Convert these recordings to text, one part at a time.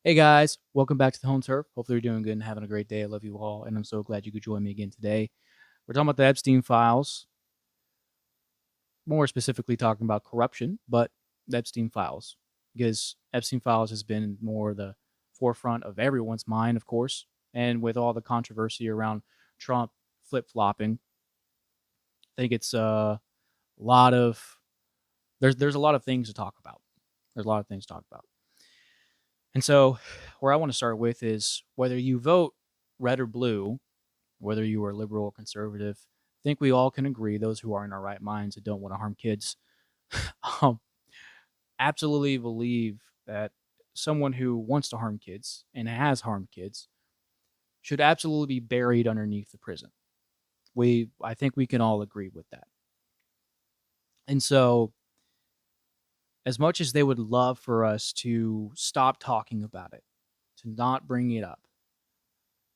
Hey guys, welcome back to the Home Turf. Hopefully you're doing good and having a great day. I love you all, and I'm so glad you could join me again today. We're talking about the Epstein files, more specifically talking about corruption, but the Epstein files, because Epstein files has been more the forefront of everyone's mind, of course, and with all the controversy around Trump flip flopping, I think it's a lot of there's a lot of things to talk about. There's a lot of things to talk about. And so, where I want to start with is whether you vote red or blue, whether you are liberal or conservative, I think we all can agree, those who are in our right minds and don't want to harm kids, um, absolutely believe that someone who wants to harm kids and has harmed kids should absolutely be buried underneath the prison. I think we can all agree with that. And so, as much as they would love for us to stop talking about it, to not bring it up,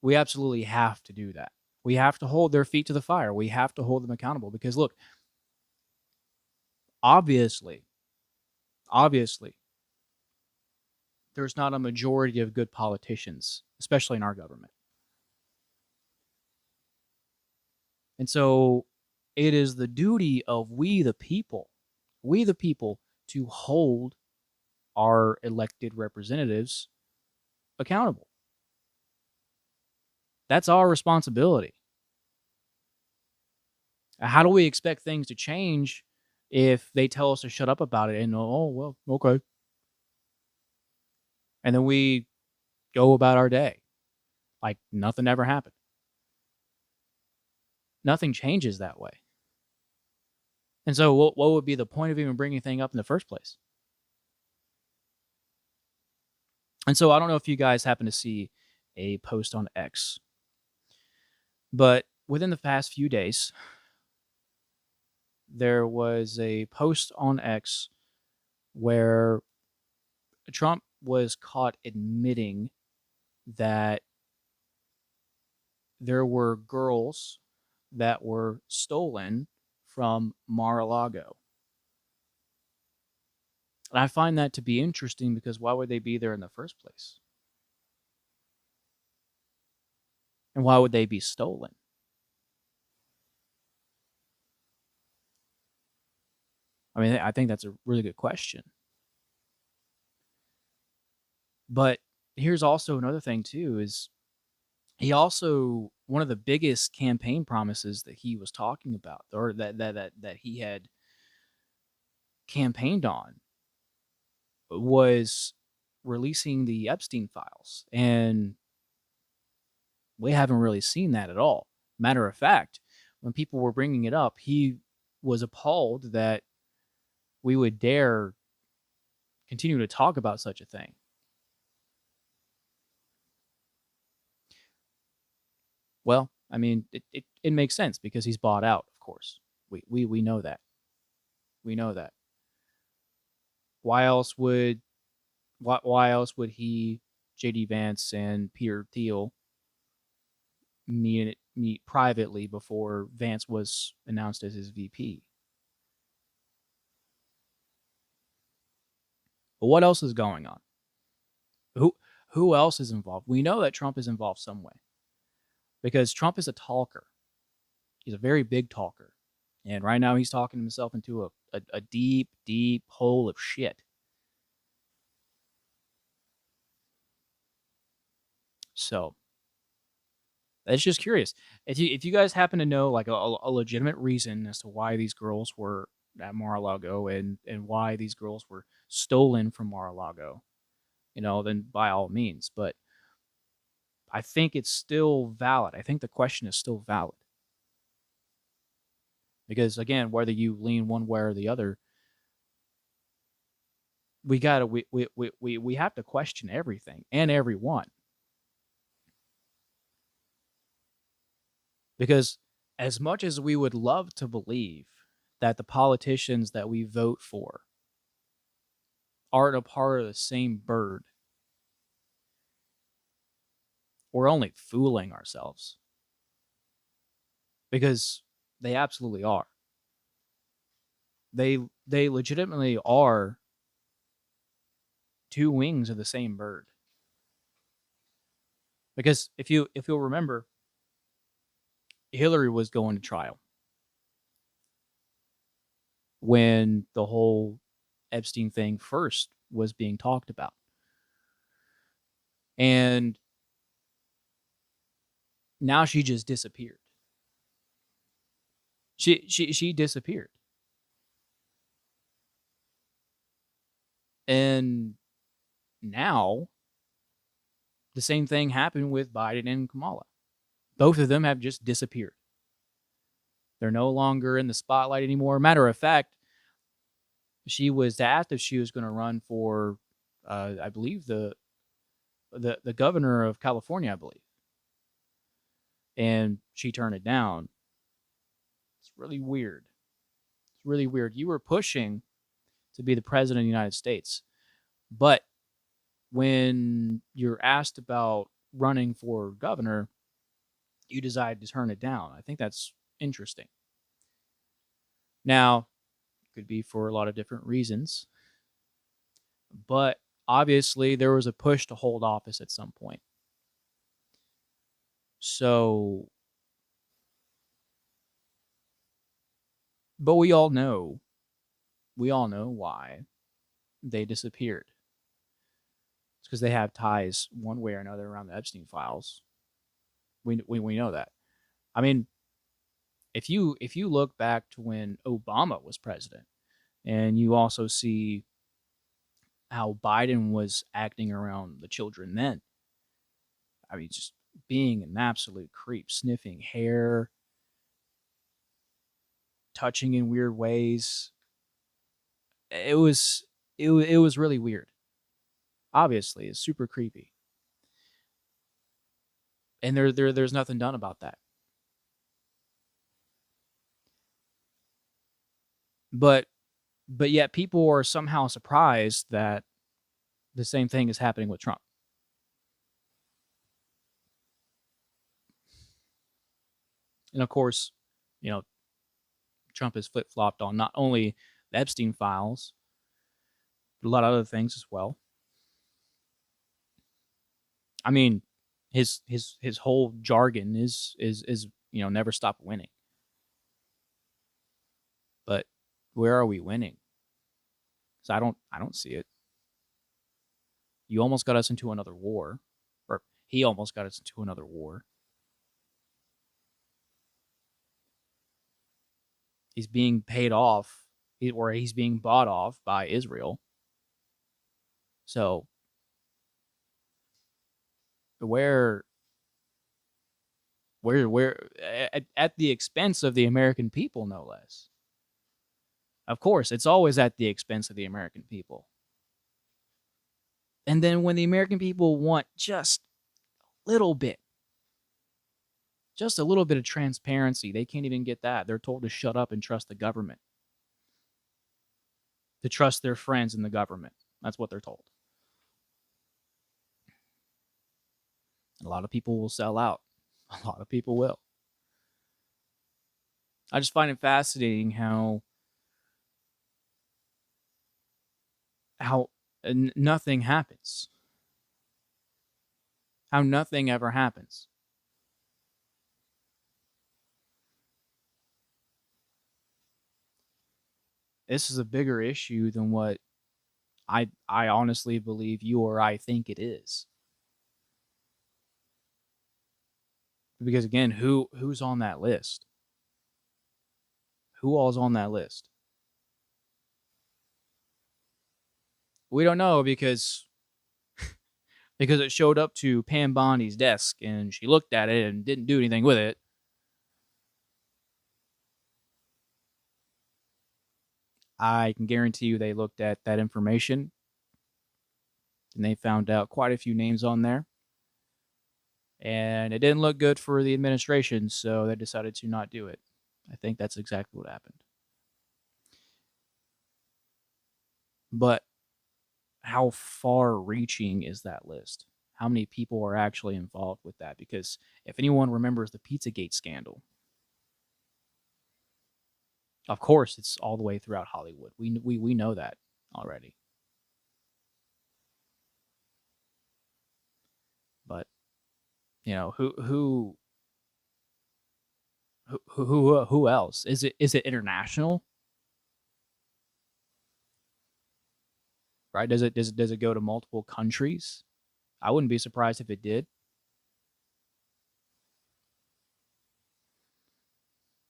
we absolutely have to do that. We have to hold their feet to the fire. We have to hold them accountable because look, obviously, obviously, there's not a majority of good politicians, especially in our government. And so it is the duty of we the people, to hold our elected representatives accountable. That's our responsibility. How do we expect things to change if they tell us to shut up about it and, oh, well, okay. And then we go about our day like nothing ever happened? Nothing changes that way. And so, what would be the point of even bringing anything up in the first place? And so, I don't know if you guys happen to see a post on X, but within the past few days, there was a post on X where Trump was caught admitting that there were girls that were stolen from Mar-a-Lago. And I find that to be interesting because why would they be there in the first place? And why would they be stolen? I mean, I think that's a really good question. But here's also another thing too is he also one of the biggest campaign promises that he was talking about or that he had campaigned on was releasing the Epstein files. And we haven't really seen that at all. Matter of fact, when people were bringing it up, he was appalled that we would dare continue to talk about such a thing. Well, I mean, it makes sense because he's bought out, of course. We know that. We know that. Why else would why else would he, JD Vance and Peter Thiel meet privately before Vance was announced as his VP? But what else is going on? Who who else is involved? We know that Trump is involved some way because Trump is a talker. He's a very big talker. And right now he's talking himself into a deep, deep hole of shit. So it's just curious. If you guys happen to know like a legitimate reason as to why these girls were at Mar-a-Lago and why these girls were stolen from Mar-a-Lago, then by all means. But I think it's still valid. I think the question is still valid. Because again, whether you lean one way or the other, we have to question everything and everyone. Because as much as we would love to believe that the politicians that we vote for aren't a part of the same bird, we're only fooling ourselves. Because they absolutely are. They legitimately are two wings of the same bird. Because if you'll remember, Hillary was going to trial when the whole Epstein thing first was being talked about. And now she just disappeared. She disappeared. And now the same thing happened with Biden and Kamala. Both of them have just disappeared. They're no longer in the spotlight anymore. Matter of fact, she was asked if she was going to run for, I believe the governor of California, I believe, and she turned it down. It's really weird. It's really weird. You were pushing to be the president of the United States, but when you're asked about running for governor, you decide to turn it down. I think that's interesting. Now, could be for a lot of different reasons, but obviously there was a push to hold office at some point. So, but we all know why they disappeared. It's because they have ties one way or another around the Epstein files. We know that. I mean, if you look back to when Obama was president, and you also see how Biden was acting around the children then. I mean, just being an absolute creep, sniffing hair, touching in weird ways. It was it was really weird. Obviously, it's super creepy, and there's nothing done about that. But but yet people are somehow surprised that the same thing is happening with Trump. And of course, you know, Trump has flip flopped on not only the Epstein files, but a lot of other things as well. I mean, his whole jargon is never stop winning. But where are we winning? So I don't see it. You almost got us into another war, or he almost got us into another war. He's being paid off, or he's being bought off by Israel. So where where at the expense of the American people, no less. Of course, it's always at the expense of the American people. And then when the American people want little bit, just a little bit of transparency, they can't even get that. They're told to shut up and trust the government, to trust their friends in the government. That's what they're told. And a lot of people will sell out. A lot of people will. I just find it fascinating how nothing happens. How nothing ever happens. This is a bigger issue than what I honestly believe you or I think it is. Because again, who's on that list? Who all's on that list? We don't know because it showed up to Pam Bondi's desk and she looked at it and didn't do anything with it. I can guarantee you they looked at that information and they found out quite a few names on there. And it didn't look good for the administration, so they decided to not do it. I think that's exactly what happened. But how far reaching is that list? How many people are actually involved with that? Because if anyone remembers the Pizzagate scandal, of course it's all the way throughout Hollywood. We know that already. But You know, who else? Is it international? Right? Does it go to multiple countries? I wouldn't be surprised if it did.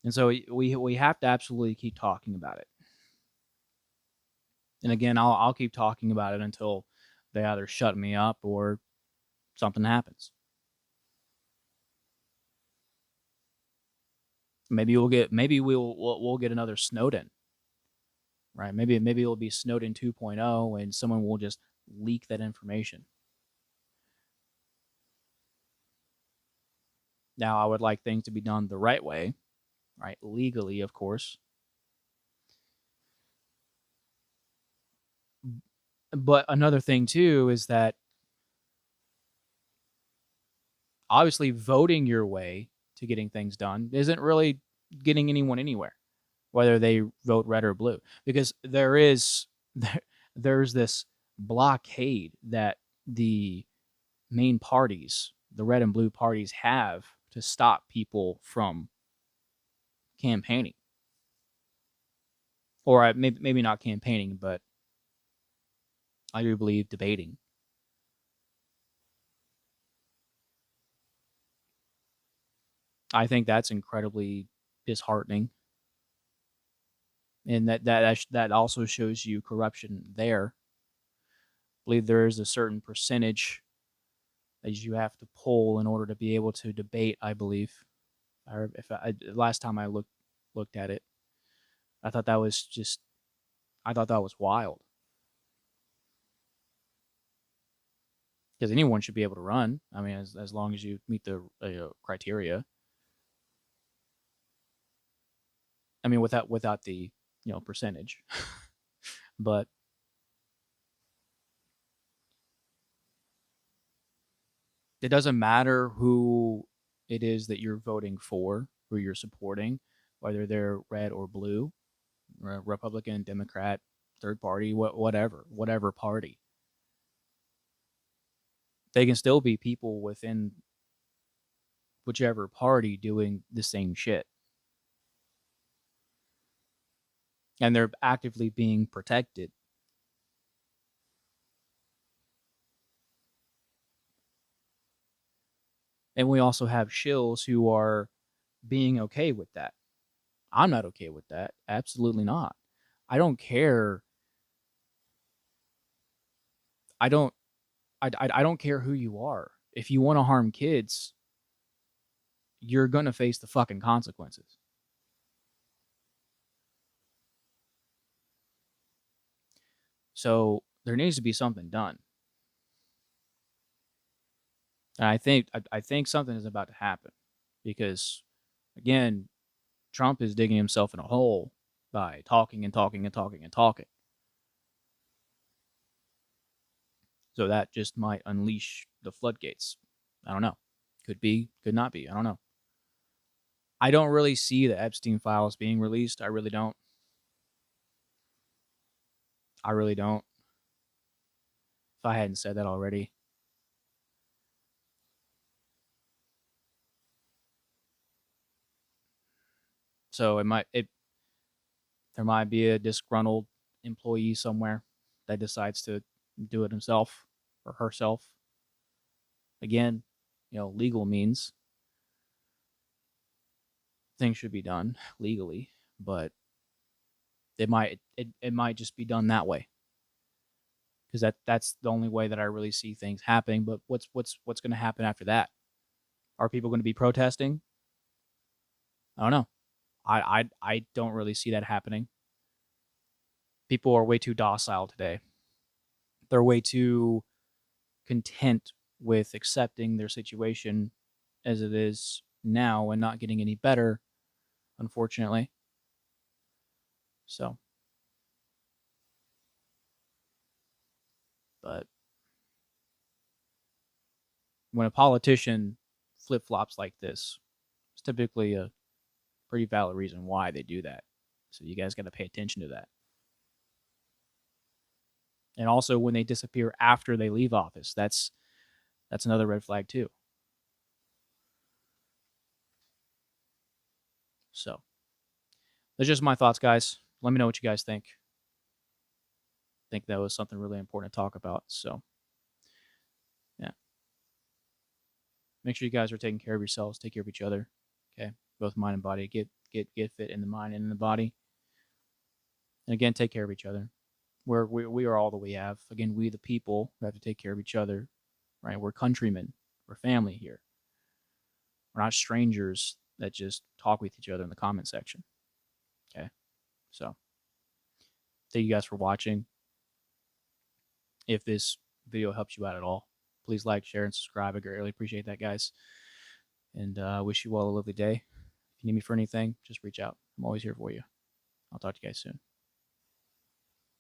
And so we have to absolutely keep talking about it. And again, I'll keep talking about it until they either shut me up or something happens. Maybe we'll get another Snowden, right? Maybe it'll be Snowden 2.0 and someone will just leak that information. Now, I would like things to be done the right way, right? Legally, of course. But another thing too is that obviously voting your way to getting things done isn't really getting anyone anywhere, whether they vote red or blue, because there's this blockade that the main parties, the red and blue parties, have to stop people from campaigning, or maybe not campaigning, but I do believe debating. I think that's incredibly disheartening, and that also shows you corruption there. I believe there is a certain percentage that you have to pull in order to be able to debate. I believe, or if last time I looked at it, I thought that was just I thought that was wild, because anyone should be able to run. I mean, as long as you meet the criteria. I mean, without the percentage, but it doesn't matter who it is that you're voting for, who you're supporting, whether they're red or blue, Republican, Democrat, third party, whatever party. They can still be people within whichever party doing the same shit, and they're actively being protected. And we also have shills who are being okay with that. I'm not okay with that. Absolutely not. I don't care. I don't. I don't care who you are. If you want to harm kids, you're gonna face the fucking consequences. So there needs to be something done. And I think something is about to happen, because again, Trump is digging himself in a hole by talking and talking and talking and talking. So that just might unleash the floodgates. I don't know. Could be, could not be. I don't know. I don't really see the Epstein files being released. I really don't. I really don't. If I hadn't said that already. So there might be a disgruntled employee somewhere that decides to do it himself or herself. Again, legal means things should be done legally, but it might just be done that way, because that's the only way that I really see things happening. But what's going to happen after that? Are people going to be protesting? I don't know. I don't really see that happening. People are way too docile today. They're way too content with accepting their situation as it is now and not getting any better, unfortunately. So, but when a politician flip flops like this, it's typically a pretty valid reason why they do that. So you guys got to pay attention to that. And also when they disappear after they leave office, that's another red flag too. So that's just my thoughts, guys. Let me know what you guys think. I think that was something really important to talk about. So yeah, make sure you guys are taking care of yourselves. Take care of each other. Okay, both mind and body. Get fit in the mind and in the body. And again, take care of each other. We are all that we have. Again, we the people who have to take care of each other. Right? We're countrymen. We're family here. We're not strangers that just talk with each other in the comment section. Okay, so thank you guys for watching. If this video helps you out at all, please like, share, and subscribe. I greatly appreciate that, guys. And wish you all a lovely day. If you need me for anything, just reach out. I'm always here for you. I'll talk to you guys soon.